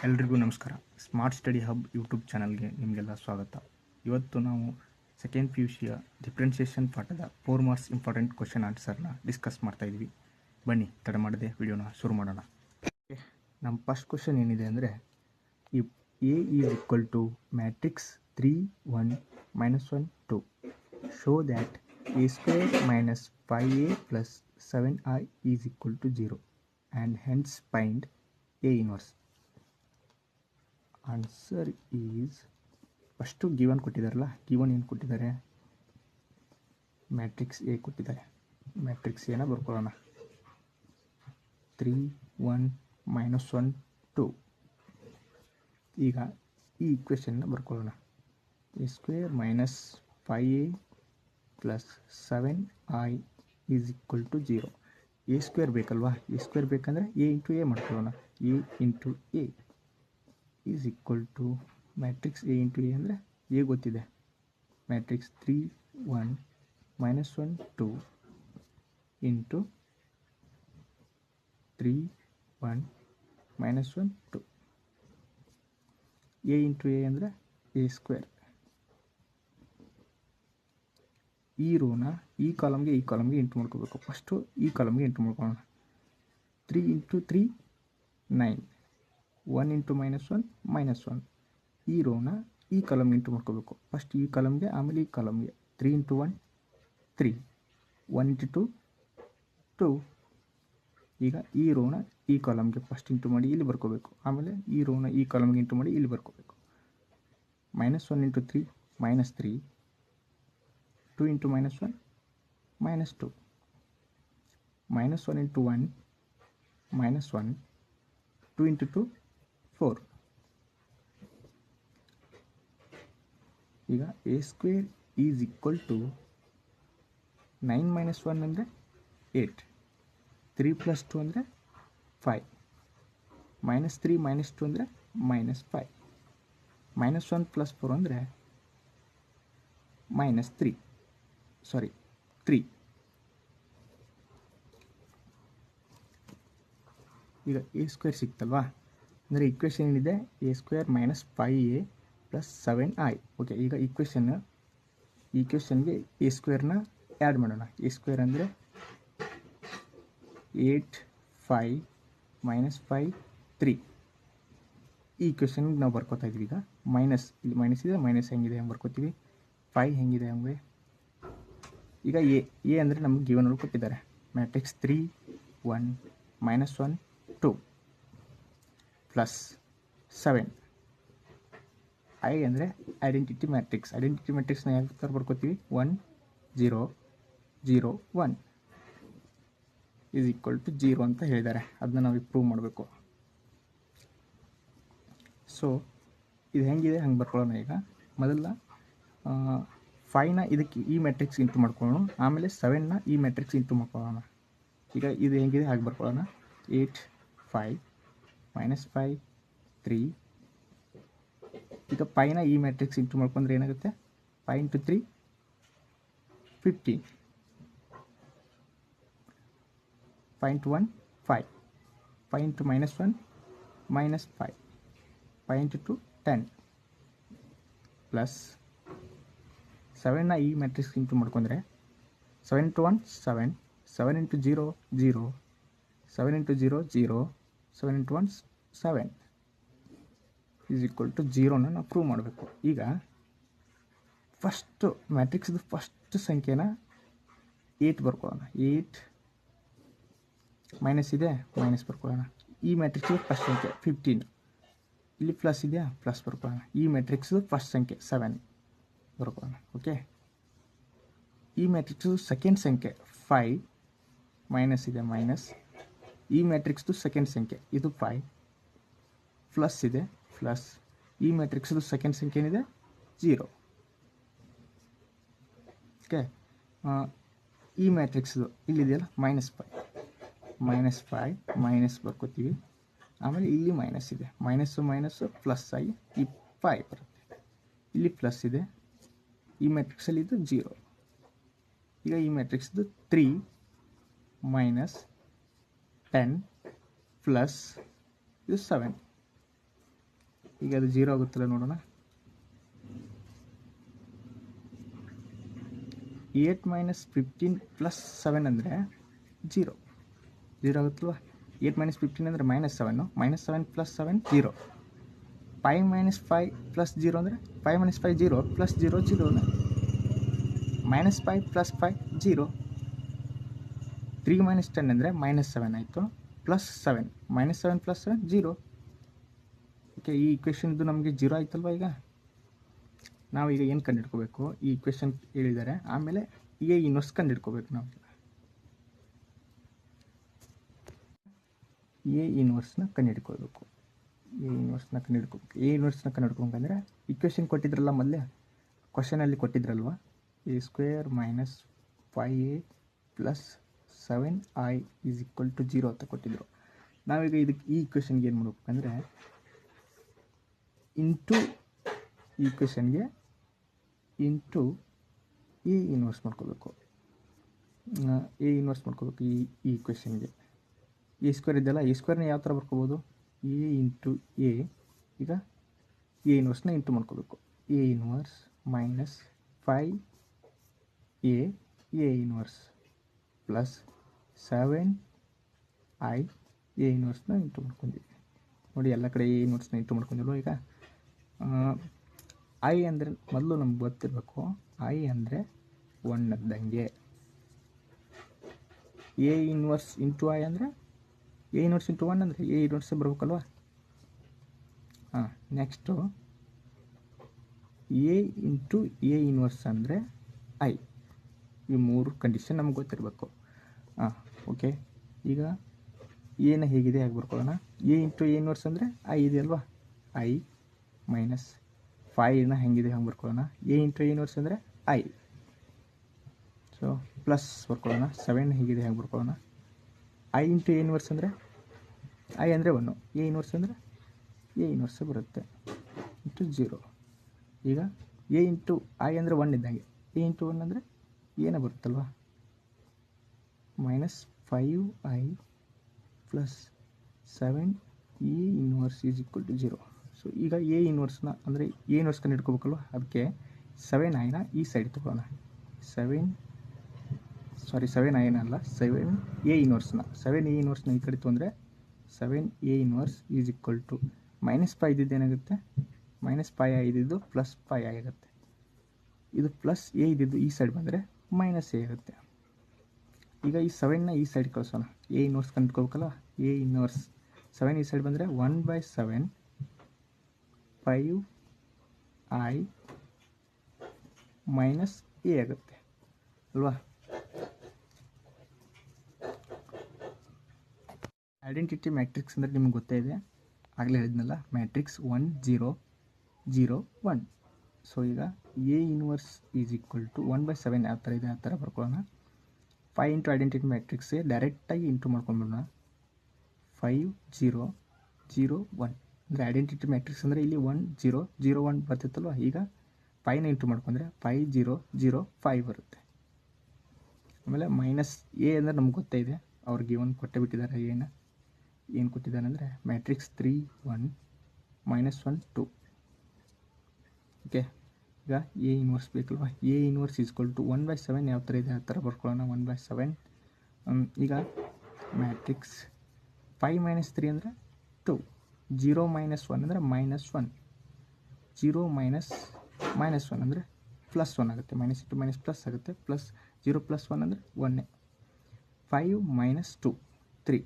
ಎಲ್ರಿಗೂ ನಮಸ್ಕಾರ. Smart study hub YouTube ಚಾನಲ್ಗೆ ನಿಮಗೆಲ್ಲ ಸ್ವಾಗತ. ಇವತ್ತು ನಾವು ಸೆಕೆಂಡ್ ಪಿ ಯು ಸಿಯ ಡಿಫ್ರೆನ್ಸಿಯೇಷನ್ ಪಾಠದ 4 ಮಾರ್ಕ್ಸ್ ಇಂಪಾರ್ಟೆಂಟ್ ಕ್ವಶನ್ ಆನ್ಸರ್ನ ಡಿಸ್ಕಸ್ ಮಾಡ್ತಾ ಇದ್ವಿ. ಬನ್ನಿ ತಡ ಮಾಡದೆ ವಿಡಿಯೋನ ಶುರು ಮಾಡೋಣ. ನಮ್ಮ ಫಸ್ಟ್ ಕ್ವಶನ್ ಏನಿದೆ ಅಂದರೆ, if A is equal to matrix 3 1 -1 2 show that A square minus 5a plus 7i is equal to 0 and hence find A inverse. Answer is, first given ಕೊಟ್ಟಿದ್ದಾರಲ್ಲ, ಗಿವನ್ ಏನು ಕೊಟ್ಟಿದ್ದಾರೆ? ಮ್ಯಾಟ್ರಿಕ್ಸ್ ಎ ಕೊಟ್ಟಿದ್ದಾರೆ. Matrix ಎನ ಬರ್ಕೊಳ್ಳೋಣ. 3 1 -1 2. ಈಗ ಈ ಇಕ್ವೇಷನ್ನ ಬರ್ಕೊಳ್ಳೋಣ. A square minus 5a plus 7i is equal to 0. A square ಬೇಕಲ್ವಾ? ಎ ಸ್ಕ್ವೇರ್ ಬೇಕಂದರೆ ಎ ಇಂಟು ಎ ಮಾಡ್ಕೊಳ್ಳೋಣ. A into A is equal to matrix A into A ಅಂದರೆ ಎ ಗೊತ್ತಿದೆ. Matrix 3 1 -1 2 into 3 1 -1 2. A into A ಅಂದರೆ A square. ಈ ರೋನ ಈ ಕಾಲಮ್ಗೆ into ಮಾಡ್ಕೋಬೇಕು. ಫಸ್ಟು ಈ ಕಾಲಮ್ಗೆ ಇಂಟು ಮಾಡ್ಕೊಳ್ಳೋಣ. 3 ಇಂಟು 3 9, 1 ಇಂಟು -1 -1. ಈ ರೋನ ಈ ಕಾಲಮ್ಗೆ ಇಂಟು ಮಾಡ್ಕೋಬೇಕು. ಫಸ್ಟ್ ಈ ಕಾಲಮ್ಗೆ, ಆಮೇಲೆ ಈ ಕಾಲಮ್ಗೆ. 3 ಇಂಟು 1 3, 1 ಇಂಟು 2 2. ಈಗ ಈ ರೋನ ಈ ಕಾಲಮ್ಗೆ ಫಸ್ಟ್ ಇಂಟು ಮಾಡಿ ಇಲ್ಲಿ ಬರ್ಕೋಬೇಕು. ಆಮೇಲೆ ಈ ರೋನ ಈ ಕಾಲಮ್ಗೆ ಇಂಟು ಮಾಡಿ ಇಲ್ಲಿ ಬರ್ಕೋಬೇಕು. -1 ಇಂಟು 3 -3, 2 ಇಂಟು -1 -2, -1 ಇಂಟು 1 -1, 2 ಇಂಟು 2 4. ಈಗ A square is equal to 9 -1 ಅಂದರೆ 8, 3 + 2 ಅಂದರೆ 5, -3 -2 ಅಂದರೆ -5, -1 + 4 ಅಂದರೆ -3. ಈಗ ಎ ಸ್ಕ್ವೇರ್ ಸಿಕ್ತಲ್ವಾ? ಅಂದರೆ ಇಕ್ವೇಷನ್ ಏನಿದೆ? A square minus 5a plus 7i. Okay, ಈಗ ಈಕ್ವೇಷನ್ಗೆ ಎ ಸ್ಕ್ವೇರ್ನ ಆ್ಯಡ್ ಮಾಡೋಣ. ಎ ಸ್ಕ್ವೇರ್ ಅಂದರೆ 8 5 -5 3. ಈ ಈಕ್ವೇಷನ್ಗೆ ನಾವು ಬರ್ಕೋತಾ ಇದ್ವಿ. ಈಗ ಮೈನಸ್, ಇಲ್ಲಿ ಮೈನಸ್ ಇದೆ, ಮೈನಸ್ ಹೆಂಗಿದೆ ಹಂಗೆ ಬರ್ಕೋತೀವಿ. 5 ಹೆಂಗಿದೆ ಹಂಗೆ. ಈಗ ಎ ಅಂದರೆ ನಮಗೆ ಗಿವನ್ ಕೊಟ್ಟಿದ್ದಾರೆ. Matrix 3 1 -1 2 plus 7. ಐ ಅಂದರೆ ಐಡೆಂಟಿಟಿ ಮ್ಯಾಟ್ರಿಕ್ಸ್. ಐಡೆಂಟಿಟಿ ಮ್ಯಾಟ್ರಿಕ್ಸ್ನ ಯಾವ ಥರ ಬರ್ಕೋತೀವಿ? 1 0 0 1 ಈಸ್ ಈಕ್ವಲ್ ಟು 0 ಅಂತ ಹೇಳಿದ್ದಾರೆ. ಅದನ್ನ ನಾವು ಪ್ರೂವ್ ಮಾಡಬೇಕು. ಸೊ ಇದು ಹೆಂಗಿದೆ ಹಂಗೆ ಬರ್ಕೊಳ್ಳೋಣ. ಈಗ ಮೊದಲ 5ನ ಇದಕ್ಕೆ ಈ ಮ್ಯಾಟ್ರಿಕ್ಸ್ ಇಂಟು ಮಾಡ್ಕೊಳ್ಳೋಣ. ಆಮೇಲೆ 7ನ ಈ ಮ್ಯಾಟ್ರಿಕ್ಸ್ ಇಂಟು ಮಾಡ್ಕೊಳ್ಳೋಣ. ಈಗ ಇದು ಹೆಂಗಿದೆ ಹಾಗೆ ಬರ್ಕೊಳ್ಳೋಣ. 8 5 -5 3. ಈಗ ಪೈನ ಈ ಮ್ಯಾಟ್ರಿಕ್ಸ್ ಇಂಟು ಮಾಡ್ಕೊಂಡ್ರೆ ಏನಾಗುತ್ತೆ? 5 into 3 15, 5 into 1 5, 5 into -1 -5, 5 into 2 10 plus 7ನ ಈ ಮ್ಯಾಟ್ರಿಕ್ಸ್ ಇಂಟು ಮಾಡ್ಕೊಂಡ್ರೆ 7 into 1 7, 7 into 0 0, 7 into 0 0, 7 into 1 7 is equal to 0ನ ನಾವು ಪ್ರೂವ್ ಮಾಡಬೇಕು. ಈಗ ಫಸ್ಟು ಮ್ಯಾಟ್ರಿಕ್ಸ್ದು ಫಸ್ಟ್ ಸಂಖ್ಯೆನ 8 ಬರ್ಕೊಳ್ಳೋಣ. 8 ಮೈನಸ್ ಇದೆ, ಮೈನಸ್ ಬರ್ಕೊಳ್ಳೋಣ. ಈ ಮ್ಯಾಟ್ರಿಕ್ಸ್ದು ಫಸ್ಟ್ ಸಂಖ್ಯೆ 15, ಇಲ್ಲಿ ಪ್ಲಸ್ ಇದೆಯಾ, ಪ್ಲಸ್ ಬರ್ಕೊಳ್ಳೋಣ. ಈ ಮ್ಯಾಟ್ರಿಕ್ಸ್ದು ಫಸ್ಟ್ ಸಂಖ್ಯೆ 7 ಬರ್ಕೊಳ್ಳೋಣ. ಓಕೆ, ಈ ಮ್ಯಾಟ್ರಿಕ್ಸ್ದು ಸೆಕೆಂಡ್ ಸಂಖ್ಯೆ 5, ಮೈನಸ್ ಇದೆ, ಮೈನಸ್. ಈ ಮ್ಯಾಟ್ರಿಕ್ಸ್ದು ಸೆಕೆಂಡ್ ಸಂಖ್ಯೆ ಇದು 5, ಪ್ಲಸ್ ಇದೆ, ಪ್ಲಸ್. ಈ ಮ್ಯಾಟ್ರಿಕ್ಸ್ದು ಸೆಕೆಂಡ್ ಸಂಖ್ಯೆ ಏನಿದೆ? 0. ಓಕೆ, ಈ ಮ್ಯಾಟ್ರಿಕ್ಸ್ದು ಇಲ್ಲಿದೆಯಲ್ಲ -5, -5 ಮೈನಸ್ ಬರ್ಕೋತೀವಿ. ಆಮೇಲೆ ಇಲ್ಲಿ ಮೈನಸ್ ಇದೆ, ಮೈನಸ್ಸು ಪ್ಲಸ್ ಆಗಿ ಈ 5 ಬರುತ್ತೆ. ಇಲ್ಲಿ ಪ್ಲಸ್ ಇದೆ, ಈ ಮ್ಯಾಟ್ರಿಕ್ಸಲ್ಲಿ ಇದು 0. ಈಗ ಈ ಮ್ಯಾಟ್ರಿಕ್ಸ್ದು 3 -10 ಪ್ಲಸ್ ಇದು 7. ಈಗ ಅದು 0 ಆಗುತ್ತಲ್ಲ ನೋಡೋಣ. 8 - 15 + 7 ಅಂದರೆ 0 ಆಗುತ್ತಲ್ವ. 8 - 15 ಅಂದರೆ -7, -7 + 7 0. 5 - 5 + 0 ಅಂದರೆ 5 - 5 0 + 0 0, -5 + 5 0. 3 - 10 ಅಂದರೆ -7 ಆಯಿತು, +7, -7 + 7 0. ಓಕೆ, ಈ ಇಕ್ವೇಷನ್ದು ನಮಗೆ 0 ಆಯ್ತಲ್ವ. ಈಗ ನಾವೀಗ ಏನು ಕಂಡುಹಿಡ್ಕೋಬೇಕು, ಈ ಇಕ್ವೇಷನ್ ಹೇಳಿದ್ದಾರೆ, ಆಮೇಲೆ ಎ ಇನ್ವರ್ಸ್ ಕಂಡುಹಿಡ್ಕೋಬೇಕು. ನಾವು ಎ ಇನ್ವರ್ಸ್ನ ಕಂಡುಹಿಡ್ಕೋಬೇಕು. ಎ ಇನ್ವರ್ಸ್ನ ಕಂಡುಹಿಡ್ಕೋಬೇಕಂದ್ರೆ ಇಕ್ವೇಷನ್ ಕೊಟ್ಟಿದ್ರಲ್ಲ, ಮೊದಲೇ ಕ್ವಶನಲ್ಲಿ ಕೊಟ್ಟಿದ್ರಲ್ವ, a² - 5a + 7i = 0 ಅಂತ ಕೊಟ್ಟಿದ್ರು. ನಾವೀಗ ಈ ಇಕ್ವೇಷನ್ಗೆ ಏನು ಮಾಡಬೇಕಂದ್ರೆ ಈ ಇಕ್ವೇಷನ್ಗೆ ಇಂಟು ಎ ಇನ್ವರ್ಸ್ ಮಾಡ್ಕೋಬೇಕು. ಈ ಇಕ್ವೇಷನ್ಗೆ a² ಇದೆಯಲ್ಲ, a² ಯಾವ ಥರ ಬರ್ಕೋಬೋದು, a ಇಂಟು ಎ. ಈಗ ಎ ಇನ್ವರ್ಸ್ನ ಇಂಟು ಮಾಡ್ಕೋಬೇಕು. A inverse -5a A inverse plus 7i A ಇನ್ವರ್ಸ್ನ ಇಂಟು ಮಾಡ್ಕೊಂಡಿದ್ವಿ. ನೋಡಿ, ಎಲ್ಲ ಕಡೆ ಎ ಇನ್ವರ್ಸ್ನ ಇಂಟು ಮಾಡ್ಕೊಂಡಿಲ್ವ. ಈಗ ಐ ಅಂದರೆ ಮೊದಲು ನಮ್ಗೆ ಗೊತ್ತಿರಬೇಕು, ಐ ಅಂದರೆ 1 ಇದ್ದಂಗೆ. ಎ ಇನ್ವರ್ಸ್ ಇಂಟು ಐ ಅಂದರೆ ಎ ಇನ್ವರ್ಸ್ ಇಂಟು 1 ಅಂದರೆ ಎ ಇನ್ವರ್ಸೇ ಬರಬೇಕಲ್ವ. Next A into A inverse ಅಂದರೆ ಐ. ಈ 3 ಕಂಡೀಷನ್ ನಮ್ಗೆ ಗೊತ್ತಿರಬೇಕು. ಓಕೆ, ಈಗ ಎನ ಹೇಗಿದೆ ಹಾಗೆ ಬರ್ಕೊಳ್ಳೋಣ. ಎ ಇಂಟು ಎ ಇನ್ವರ್ಸ್ ಅಂದರೆ ಐ ಇದೆಯಲ್ವಾ, ಐ ಮೈನಸ್ 5ನ ಹೆಂಗಿದೆ ಹಂಗೆ ಬರ್ಕೊಳ್ಳೋಣ. ಎ ಇಂಟು ಎ ಇನ್ವರ್ಸ್ ಅಂದರೆ ಐ, ಸೊ ಪ್ಲಸ್ ಬರ್ಕೊಳ್ಳೋಣ. 7 ಹೇಗಿದೆ ಹೆಂಗೆ ಬರ್ಕೊಳ್ಳೋಣ. ಐ ಇಂಟು ಎ ಇನ್ವರ್ಸ್ ಅಂದರೆ ಐ ಅಂದರೆ 1, ಎ ಇನ್ವರ್ಸ್ ಅಂದರೆ ಎ ಇನ್ವರ್ಸೇ ಬರುತ್ತೆ, ಇಂಟು 0. ಈಗ ಎ ಇಂಟು ಐ ಅಂದರೆ 1 ಇದ್ದಂಗೆ, ಎ ಇಂಟು 1 ಅಂದರೆ ಏನೇ ಬರುತ್ತಲ್ವ, -5i + 7 ಎ ಇನ್ವರ್ಸ್ = 0. ಸೊ ಈಗ ಎ ಇನ್ವರ್ಸ್ನ ಅಂದರೆ ಎ ಇನ್ವರ್ಸ್ ಕಂಡು ಹಿಡ್ಕೋಬೇಕಲ್ವ, ಅದಕ್ಕೆ 7iನ ಈ ಸೈಡ್ ತೊಗೊಳ್ಳೋಣ. 7i ಅಲ್ಲ, 7a ಇನ್ವರ್ಸ್ನ ಈ ಕಡೆ ತೊಂದರೆ 7a ಇನ್ವರ್ಸ್ = -5 ಇದ್ದಿದ್ದು ಏನಾಗುತ್ತೆ, -5i ಇದ್ದಿದ್ದು +5i ಆಗುತ್ತೆ. ಇದು ಪ್ಲಸ್ ಎ ಇದ್ದಿದ್ದು ಈ ಸೈಡ್ ಬಂದರೆ -a ಆಗುತ್ತೆ. ಈಗ ಈ 7ನ ಈ ಸೈಡ್ ಕಳಿಸೋಣ. ಎ ಇನ್ವರ್ಸ್ ಕಂಡುಹಿಡ್ಕೋಬೇಕಲ್ಲ, ಎ ಇನ್ವರ್ಸ್ 7 ಈ ಸೈಡ್ ಬಂದರೆ 1/7 5i - a ಆಗುತ್ತೆ ಅಲ್ವಾ. ಐಡೆಂಟಿಟಿ ಮ್ಯಾಟ್ರಿಕ್ಸ್ ಅಂದರೆ ನಿಮ್ಗೆ ಗೊತ್ತೇ ಇದೆ, ಆಗಲೇ ಹೇಳಿದ್ನಲ್ಲ, ಮ್ಯಾಟ್ರಿಕ್ಸ್ 1 0 0 1. ಸೊ ಈಗ ಎ ಇನ್ವರ್ಸ್ = 1/7 ಯಾವ ಥರ ಇದೆ ಆ ಥರ ಬರ್ಕೊಳ್ಳೋಣ. 5 ಇಂಟು ಐಡೆಂಟಿಟಿ ಮ್ಯಾಟ್ರಿಕ್ಸ್ಗೆ ಡೈರೆಕ್ಟಾಗಿ ಇಂಟು ಮಾಡ್ಕೊಂಡ್ಬಿಡೋಣ. 5 0 0 1 ಅಂದರೆ ಐಡೆಂಟಿಟಿ ಮ್ಯಾಟ್ರಿಕ್ಸ್ ಅಂದರೆ ಇಲ್ಲಿ 1 0 0 1 ಬರ್ತಿತ್ತಲ್ವ. ಈಗ 5ನ ಇಂಟು ಮಾಡ್ಕೊಂಡ್ರೆ 5 0 0 5 ಬರುತ್ತೆ. ಆಮೇಲೆ ಮೈನಸ್ ಎ ಅಂದರೆ ನಮ್ಗೆ ಗೊತ್ತೇ ಇದೆ, ಅವ್ರಿಗೆ ಒಂದು ಕೊಟ್ಟೆ ಬಿಟ್ಟಿದ್ದಾರೆ. ಏನು ಕೊಟ್ಟಿದ್ದಾರೆ ಅಂದರೆ ಮ್ಯಾಟ್ರಿಕ್ಸ್ 3 1 -1 2. ಓಕೆ, ಈಗ ಎ ಇನ್ವರ್ಸ್ ಬೇಕಲ್ವ. ಎ ಇನ್ವರ್ಸ್ = 1/7 ಯಾವ ಥರ ಇದೆ ಆ ಥರ ಬರ್ಕೊಳ್ಳೋಣ. 1/7. ಈಗ ಮ್ಯಾಟ್ರಿಕ್ಸ್ 5 - 3 ಅಂದರೆ 2, 0 - 1 ಅಂದರೆ -1, 0 - -1 ಅಂದರೆ +1 ಆಗುತ್ತೆ, -* ಪ್ಲಸ್ ಆಗುತ್ತೆ, ಪ್ಲಸ್ 0 + 1 ಅಂದರೆ 1. 5 - 2 3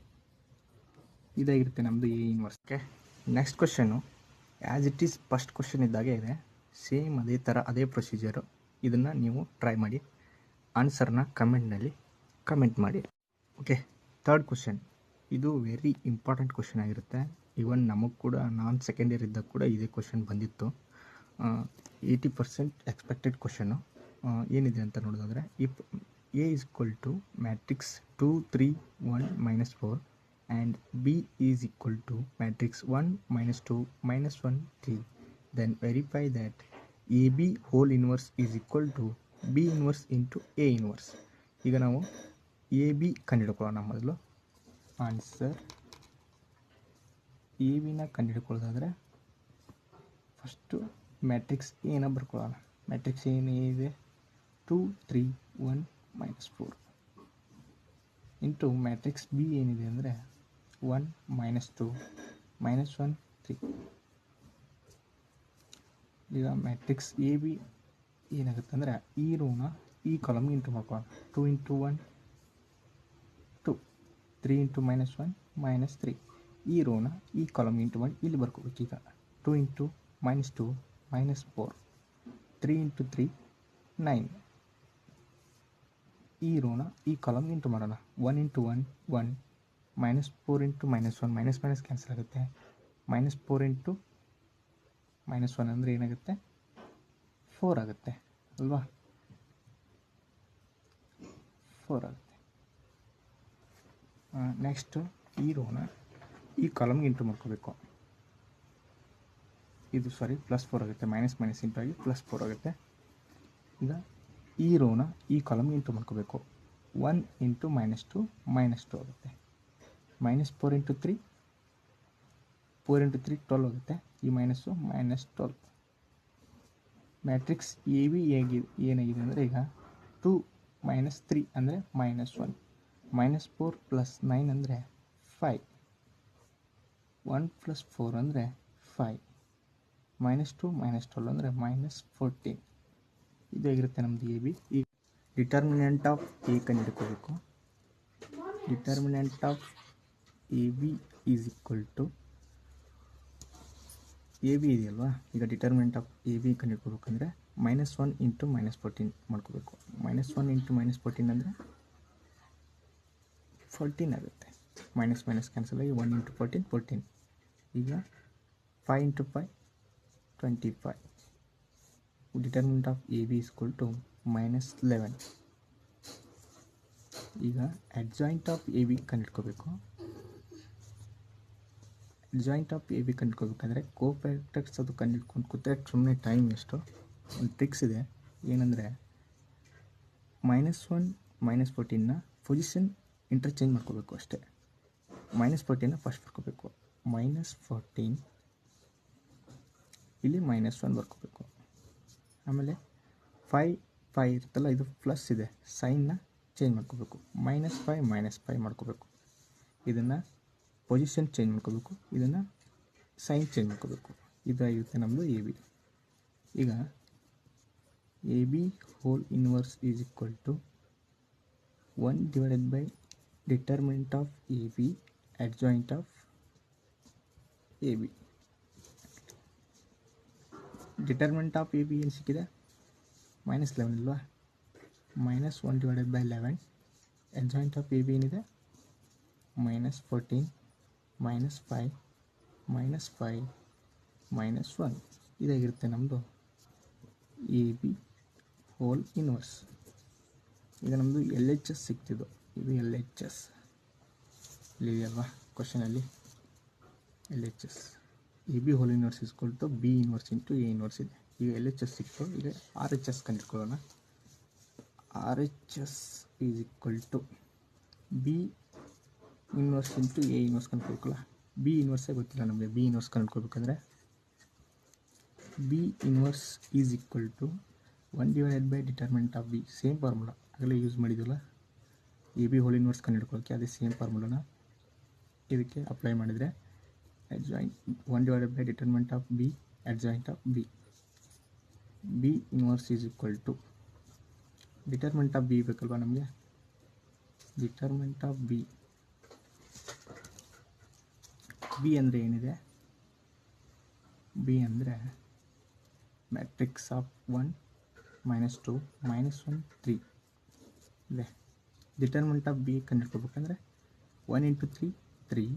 ಇದಾಗಿರುತ್ತೆ ನಮ್ಮದು A inverse. Okay, next question as it is first question ಇದ್ದಾಗೆ ಇದೆ, ಸೇಮ್ ಅದೇ ಥರ ಅದೇ ಪ್ರೊಸೀಜರು. ಇದನ್ನು ನೀವು ಟ್ರೈ ಮಾಡಿ, ಆನ್ಸರ್ನ ಕಮೆಂಟ್ನಲ್ಲಿ ಕಮೆಂಟ್ ಮಾಡಿ. ಓಕೆ, ಥರ್ಡ್ ಕ್ವಶನ್, ಇದು ವೆರಿ ಇಂಪಾರ್ಟೆಂಟ್ ಕ್ವಶನ್ ಆಗಿರುತ್ತೆ. ಈವನ್ ನಮಗೆ ಕೂಡ, ನಾನು ಸೆಕೆಂಡ್ ಇಯರ್ ಇದ್ದಾಗ ಕೂಡ ಇದೇ ಕ್ವಶನ್ ಬಂದಿತ್ತು. 80% ಎಕ್ಸ್ಪೆಕ್ಟೆಡ್ ಕ್ವಶನು. ಏನಿದೆ ಅಂತ ನೋಡೋದಾದರೆ, if A = matrix 2 3 1 -4 and B = matrix 1 -2 -1 3, then verify that AB whole inverse = B inverse into A inverse. ಈಗ ನಾವು ಎ ಬಿ ಕಂಡುಹಿಡ್ಕೊಳ್ಳೋಣ. ಮೊದಲು ಆನ್ಸರ್ ಎ ಬಿನ ಕಂಡುಹಿಡ್ಕೊಳ್ಳೋದಾದರೆ ಫಸ್ಟು ಮ್ಯಾಟ್ರಿಕ್ಸ್ ಏನ ಬರ್ಕೊಳ್ಳೋಣ. ಮ್ಯಾಟ್ರಿಕ್ಸ್ ಏನಿದೆ 2 3 1 -4 ಇಂಟು ಮ್ಯಾಟ್ರಿಕ್ಸ್ ಬಿ ಏನಿದೆ ಅಂದರೆ 1 -2 -1 3. ಈಗ ಮ್ಯಾಟ್ರಿಕ್ಸ್ ಎ ಬಿ ಏನಾಗುತ್ತೆ ಅಂದರೆ ಈ ರೋನ ಈ ಕಾಲಮ್ಗೆ ಇಂಟು ಮಾಡ್ಕೊಳ್ಳೋಣ. 2 × 1 2, 3 × -1 -3. ಈ ರೋನ ಈ ಕಾಲಮ್ಗೆ ಇಂಟು ಮಾಡಿ ಇಲ್ಲಿ ಬರ್ಕೋಬೇಕು. ಈಗ 2 × -2 -4, 3 × 3 9. ಈ ರೋನ ಈ ಕಾಲಮ್ಗೆ ಇಂಟು ಮಾಡೋಣ. 1 × 1 1, -4 × -1 ಮೈನಸ್ ಕ್ಯಾನ್ಸಲ್ ಆಗುತ್ತೆ. -4 × -1 ಅಂದರೆ ಏನಾಗುತ್ತೆ 4 ಆಗುತ್ತೆ ಅಲ್ವಾ. 4 ಆಗುತ್ತೆ. ನೆಕ್ಸ್ಟು ಈ ರೋನ ಈ ಕಾಲಮ್ಗೆ ಇಂಟು ಮಾಡ್ಕೋಬೇಕು. ಇದು +4 ಆಗುತ್ತೆ. --- ಇಂಟು ಆಗಿ +4 ಆಗುತ್ತೆ. ಈಗ ಈ ರೋನ ಈ ಕಾಲಮ್ಗೆ ಇಂಟು ಮಾಡ್ಕೋಬೇಕು. 1 × -2 -2 ಆಗುತ್ತೆ. -4 × 3 4 × 3 12 ಆಗುತ್ತೆ. ಈ ಮೈನಸ್ಸು -12. ಮ್ಯಾಟ್ರಿಕ್ಸ್ ಎ ಬಿ ಏನಾಗಿದೆ ಅಂದರೆ ಈಗ 2 - 3 ಅಂದರೆ -1, -4 + 9 ಅಂದರೆ 5, 1 + 4 ಅಂದರೆ 5, -2 -12 ಅಂದರೆ -14. ಇದಾಗಿರುತ್ತೆ ನಮ್ಮದು ಎ ಬಿ. ಈಗ ಡಿಟರ್ಮಿನೆಂಟ್ ಆಫ್ ಎ ಕಂಡುಹಿಡ್ಕೋಬೇಕು. Determinant of A B is equal to A B ಇದೆಯಲ್ವಾ. ಈಗ ಡಿಟರ್ಮಿನೆಂಟ್ ಆಫ್ ಎ ಬಿ ಕಂಡುಹಿಡ್ಕೋಬೇಕಂದ್ರೆ -1 × -14 ಮಾಡ್ಕೋಬೇಕು. -1 × -14 ಅಂದರೆ 14 ಆಗುತ್ತೆ. -- ಕ್ಯಾನ್ಸಲ್ ಆಗಿ 1 × 14 14. ಈಗ 5 × 5 25. Determinant of A B is equal to -11. ಈಗ ಅಡ್ಜಾಯಿಂಟ್ ಆಫ್ ಎ ಬಿ ಕಂಡುಹಿಡ್ಕೋಬೇಕು. ಅಡ್ಜಾಯಿಂಟ್ ಆಫ್ ಎ ಬಿ ಕಂಡುಹಿಡ್ಕೋಬೇಕಂದ್ರೆ ಕೋಫ್ಯಾಕ್ಟರ್ಸ್ ಅದು ಕಂಡುಹಿಡ್ಕೊಂಡು ಕೂತ್ರೆ ಸುಮ್ಮನೆ ಟೈಮ್ ಎಷ್ಟು. ಒಂದು ಟ್ರಿಕ್ಸ್ ಇದೆ. ಏನಂದರೆ -1 -14ನ ಪೊಸಿಷನ್ ಇಂಟರ್ಚೇಂಜ್ ಮಾಡ್ಕೋಬೇಕು ಅಷ್ಟೇ. -14ನ ಫಸ್ಟ್ ಬರ್ಕೋಬೇಕು. -14 ಇಲ್ಲಿ -1 ಬರ್ಕೋಬೇಕು. ಆಮೇಲೆ 5 ಇರುತ್ತಲ್ಲ, ಇದು ಪ್ಲಸ್ ಇದೆ, ಸೈನ್ನ ಚೇಂಜ್ ಮಾಡ್ಕೋಬೇಕು. -5 -5 ಮಾಡ್ಕೋಬೇಕು. ಇದನ್ನು ಪೊಸಿಷನ್ ಚೇಂಜ್ ಮಾಡ್ಕೋಬೇಕು, ಇದನ್ನು ಸೈನ್ ಚೇಂಜ್ ಮಾಡ್ಕೋಬೇಕು. ಇದಾಗಿರುತ್ತೆ ನಮ್ಮದು ಎ ಬಿ. ಈಗ A B whole inverse is equal to 1 / determinant of A B adjoint of A B. Determinant of A B ಏನು ಸಿಕ್ಕಿದೆ? -11 ಇಲ್ವಾ. -1 / 11. ಅಡ್ಜಾಯಿಂಟ್ ಆಫ್ ಎ ಬಿ ಏನಿದೆ? -14 -5 -5 -1. ಇದಾಗಿರುತ್ತೆ ನಮ್ಮದು ಎ ಬಿ ಹೋಲ್ ಇನ್ವರ್ಸ್. ಈಗ ನಮ್ಮದು ಎಲ್ ಎಚ್ ಎಸ್ ಸಿಕ್ತಿದ್ದು. ಇದು ಎಲ್ ಎಚ್ ಎಸ್ ಇಲ್ಲಿದೆಯಲ್ವಾ ಕ್ವಶನಲ್ಲಿ. L H S A B whole inverse is equal to B inverse into A inverse ಇದೆ. ಈಗ ಎಲ್ ಎಚ್ ಎಸ್ ಸಿಕ್ತು. ಈಗ ಆರ್ ಎಚ್ ಎಸ್ ಕಂಡುಹಿಡ್ಕೊಳ್ಳೋಣ. R H S is equal to B inverse into A inverse ಕಂಡುಹಿಡ್ಕೊಳ್ಳ. B ಇನ್ವರ್ಸೇ ಗೊತ್ತಿಲ್ಲ ನಮಗೆ. B inverse ಕಂಡುಹಿಡ್ಕೋಬೇಕಂದ್ರೆ B inverse is equal to 1 / determinant of B. Same formula ಆಗಲೇ ಯೂಸ್ ಮಾಡಿದ್ವಲ್ಲ ಎ ಬಿ ಹೋಲ್ ಇನ್ವರ್ಸ್ ಕಂಡುಹಿಡ್ಕೊಳ್ಳೋಕ್ಕೆ. ಅದೇ ಸೇಮ್ ಫಾರ್ಮುಲಾನ ಇದಕ್ಕೆ ಅಪ್ಲೈ ಮಾಡಿದರೆ adjoint 1 / determinant of B adjoint of B. B inverse is equal to determinant of B ಬೇಕಲ್ವಾ ನಮಗೆ. Determinant of B ಅಂದರೆ ಏನಿದೆ? ಬಿ ಅಂದರೆ ಮ್ಯಾಟ್ರಿಕ್ಸ್ ಆಫ್ 1 -2 -1 3 ಇದೆ. ಡಿಟರ್ಮಿನೆಂಟ್ ಆಫ್ ಬಿ ಕಂಡುಹಿಡ್ಕೋಬೇಕಂದ್ರೆ 1 × 3 3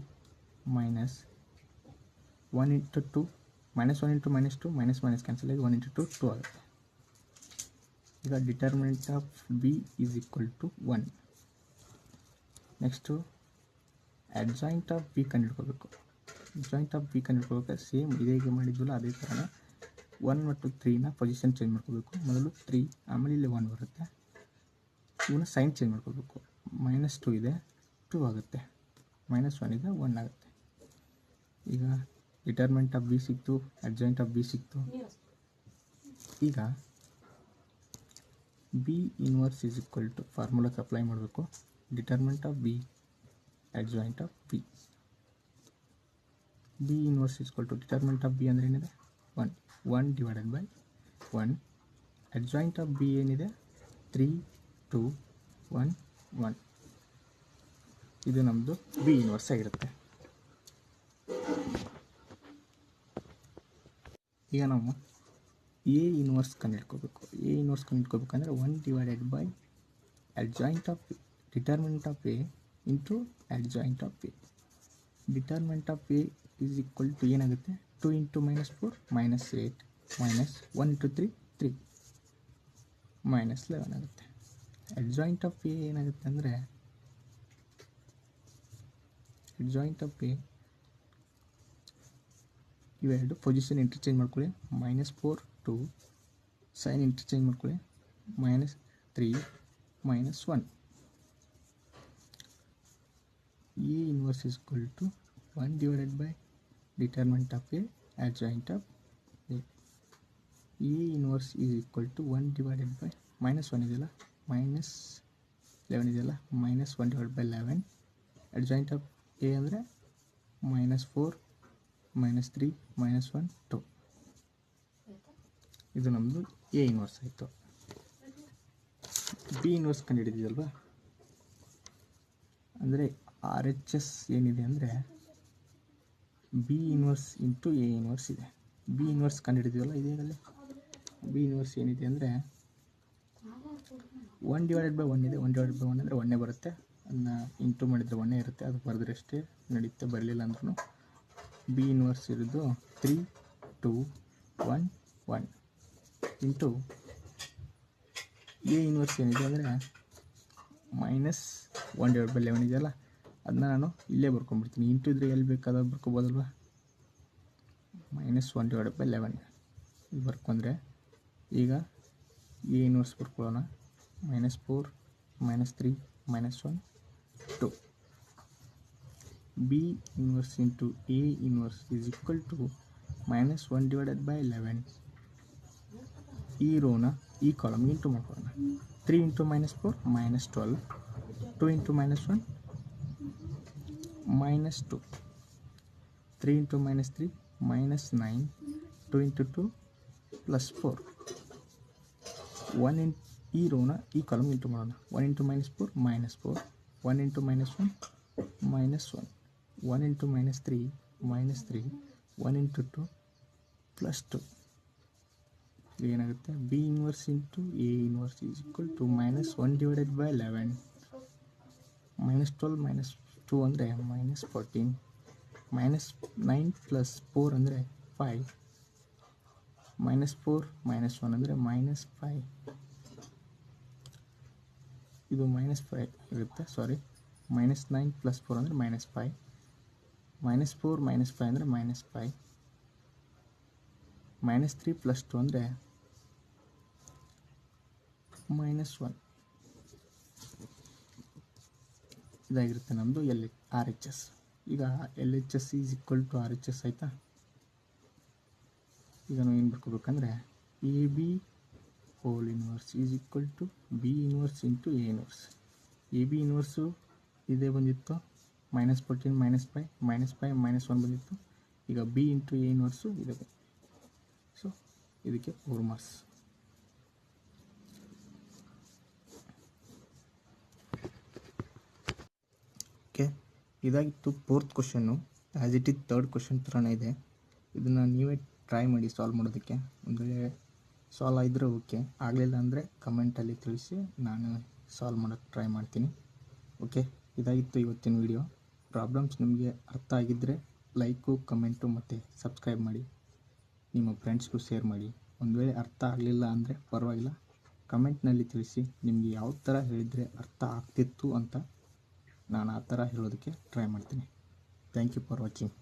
-1 × 2 -1 × -2 ಕ್ಯಾನ್ಸಲ್ ಆಗಿ 1 × 2 2 ಆಗುತ್ತೆ. ಈಗ determinant of B is equal to 1. Next adjoint of B ಕಂಡುಹಿಡ್ಕೋಬೇಕು. ಅಡ್ಜಾಯಿಂಟ್ ಆಫ್ ಬಿ ಕಂಡುಹಿಡ್ಕೋಬೇಕಾದ್ರೆ ಸೇಮ್ ಇದೇಗೆ ಮಾಡಿದ್ವಲ್ಲ ಅದೇ ಥರನೇ 1 ಮತ್ತು 3ನ ಪೊಸಿಷನ್ ಚೇಂಜ್ ಮಾಡ್ಕೋಬೇಕು. ಮೊದಲು 3, ಆಮೇಲೆ ಇಲ್ಲಿ 1 ಬರುತ್ತೆ. ಇವನ್ನ ಸೈನ್ ಚೇಂಜ್ ಮಾಡ್ಕೋಬೇಕು. -2 ಇದೆ 2 ಆಗುತ್ತೆ. -1 ಇದೆ 1 ಆಗುತ್ತೆ. ಈಗ ಡಿಟರ್ಮೆಂಟ್ ಆಫ್ ಬಿ ಸಿಕ್ತು, ಅಡ್ಜಾಯಿಂಟ್ ಆಫ್ ಬಿ ಸಿಕ್ತು. ಈಗ B inverse is equal to ಫಾರ್ಮುಲಾಕ್ಕೆ ಅಪ್ಲೈ ಮಾಡಬೇಕು. Determinant of B adjoint of B. B inverse is equal to determinant of B ಅಂದರೆ ಏನಿದೆ 1 divided by 1. Adjoint of B ಏನಿದೆ 3 2 1 1. ಇದು ನಮ್ಮದು ಬಿ ಇನ್ವರ್ಸ್ ಆಗಿರುತ್ತೆ. ಈಗ ನಾವು ಎ ಇನ್ವರ್ಸ್ ಕಂಡುಹಿಡ್ಕೋಬೇಕು. ಎ ಇನ್ವರ್ಸ್ ಕಂಡುಹಿಡ್ಕೋಬೇಕಂದ್ರೆ 1 divided by adjoint of A, determinant of A into adjoint of A. Determinant of A is equal to ಏನಾಗುತ್ತೆ 2 ಇಂಟು -4 -8 ಮೈನಸ್ 1 ಇಂಟು 3 3 -11 ಆಗುತ್ತೆ. ಅಡ್ಜಾಯಿಂಟ್ ಆಫ್ ಎ ಏನಾಗುತ್ತೆ ಅಂದರೆ ಅಡ್ಜಾಯಿಂಟ್ ಆಫ್ ಎ ಇವೆರಡು position interchange ಮಾಡ್ಕೊಳ್ಳಿ. -4 2 sign interchange ಮಾಡ್ಕೊಳ್ಳಿ. -3 -1. A inverse is equal to 1 divided by determinant of A adjoint of A. A inverse is equal to 1 divided by -1 ಇದೆಯಲ್ಲ -11 ಇದೆಯಲ್ಲ -1 divide by 11. Adjoint of A ಅಂದರೆ -4 -3 -1 2. ಇದು ನಮ್ಮದು A inverse ಆಯಿತು. B inverse ಕಂಡುಹಿಡಿದಿದಲ್ವಾ, ಅಂದರೆ R H S ಏನಿದೆ ಅಂದರೆ B inverse into A inverse ಇದೆ. ಬಿ ಇನ್ವರ್ಸ್ ಕಂಡುಹಿಡಿದಿವಲ್ಲ ಇದೇನಲ್ಲಿ. ಬಿ ಇನ್ವರ್ಸ್ ಏನಿದೆ ಅಂದರೆ 1 ಡಿವೈಡೆಡ್ ಬೈ 1 ಇದೆ. 1 ಡಿವೈಡೆಡ್ ಬೈ 1 ಅಂದರೆ 1 ಬರುತ್ತೆ. ಅದನ್ನ ಇಂಟು ಮಾಡಿದರೆ 1 ಇರುತ್ತೆ. ಅದು ಬರೆದ್ರೆ ಅಷ್ಟೇ ನಡೀತೆ, ಬರಲಿಲ್ಲ ಅಂದ್ರೂ. ಬಿ ಇನ್ವರ್ಸ್ ಇರೋದು 3 2 1 1 ಇಂಟು ಎ ಇನ್ವರ್ಸ್ ಏನಿದೆ ಅಂದರೆ -1 ಡಿವೈಡ್ ಬೈ 11 ಇದೆಯಲ್ಲ, ಅದನ್ನ ನಾನು ಇಲ್ಲೇ ಬರ್ಕೊಂಡ್ಬಿಡ್ತೀನಿ. ಇಂಟು ಇದ್ರೆ ಎಲ್ಲಿ ಬೇಕಾದಾಗ ಬರ್ಕೋಬೋದಲ್ವ. -1 ಡಿವೈಡ್ ಬೈ 11 ಇದು ಬರ್ಕೊಂಡ್ರೆ ಈಗ ಎ ಇನ್ವರ್ಸ್ ಬರ್ಕೊಳ್ಳೋಣ. -4 -3 -1 2. B inverse into A inverse is equal to -1 divided by 11. ಈ ರೋನ ಈ ಕಾಲಮ್ಗೆ ಇಂಟು ಮಾಡ್ಕೊಳ್ಳೋಣ. 3 ಇಂಟು -4 -12. 2 ಇಂಟು -1 -2. 3 ಇಂಟು -3 -9. 2 ಇಂಟು 2 +4. 1 ಈ ರೋನ ಈ ಕಾಲಮ್ಗೆ ಇಂಟು ಮಾಡೋಣ. 1 ಇಂಟು -4 -4. 1 ಇಂಟು -1 -1. 1 ಇಂಟು -3 -3. 1 ಇಂಟು 2 +2. ಏನಾಗುತ್ತೆ B inverse into A inverse is equal to -1 divided by 11. -12 -2 ಅಂದರೆ -14. -9 + 4 ಅಂದರೆ 5. -4 -1 ಅಂದರೆ -5. ಇದು -5 ಇರುತ್ತೆ, ಸಾರಿ. -9 + 4 ಅಂದರೆ -5. -4 -5 ಅಂದರೆ -5. -3 + 2 ಅಂದರೆ -1. ಇದಾಗಿರುತ್ತೆ ನಮ್ಮದು ಆರ್ ಎಚ್ ಎಸ್. ಈಗ L H S is equal to R H S ಆಯಿತಾ. ಈಗ ನಾವು ಏನು ಬರ್ಕೋಬೇಕಂದ್ರೆ A B whole inverse is equal to B inverse into A inverse. A B inverse ಇದೇ ಬಂದಿತ್ತು, -14 -5 -5 -1 ಬಂದಿತ್ತು. ಈಗ ಬಿ ಇಂಟು ಎ ಇನ್ವರ್ಸು ಇದೆ. ಸೊ ಇದಕ್ಕೆ 4 ಮಾರ್ಕ್ಸ್. ಓಕೆ, ಇದಾಗಿತ್ತು 4th question. As it is 3rd question ಥರನೇ ಇದೆ. ಇದನ್ನು ನೀವೇ ಟ್ರೈ ಮಾಡಿ ಸಾಲ್ವ್ ಮಾಡೋದಕ್ಕೆ. ಒಂದು ವೇಳೆ ಸಾಲ್ವ್ ಆಗಿದ್ರೆ ಓಕೆ, ಆಗಲಿಲ್ಲ ಅಂದರೆ ಕಮೆಂಟಲ್ಲಿ ತಿಳಿಸಿ, ನಾನು ಸಾಲ್ವ್ ಮಾಡೋಕ್ಕೆ ಟ್ರೈ ಮಾಡ್ತೀನಿ. ಓಕೆ, ಇದಾಗಿತ್ತು ಇವತ್ತಿನ ವಿಡಿಯೋ. ಪ್ರಾಬ್ಲಮ್ಸ್ ನಿಮಗೆ ಅರ್ಥ ಆಗಿದ್ದರೆ ಲೈಕು, ಕಮೆಂಟು ಮತ್ತು ಸಬ್ಸ್ಕ್ರೈಬ್ ಮಾಡಿ. ನಿಮ್ಮ ಫ್ರೆಂಡ್ಸ್ಗೂ ಶೇರ್ ಮಾಡಿ. ಒಂದು ವೇಳೆ ಅರ್ಥ ಆಗಲಿಲ್ಲ ಅಂದರೆ ಪರವಾಗಿಲ್ಲ, ಕಮೆಂಟ್ನಲ್ಲಿ ತಿಳಿಸಿ. ನಿಮಗೆ ಯಾವ ಥರ ಹೇಳಿದರೆ ಅರ್ಥ ಆಗ್ತಿತ್ತು ಅಂತ ನಾನು ಆ ಥರ ಹೇಳೋದಕ್ಕೆ ಟ್ರೈ ಮಾಡ್ತೀನಿ. Thank you for watching.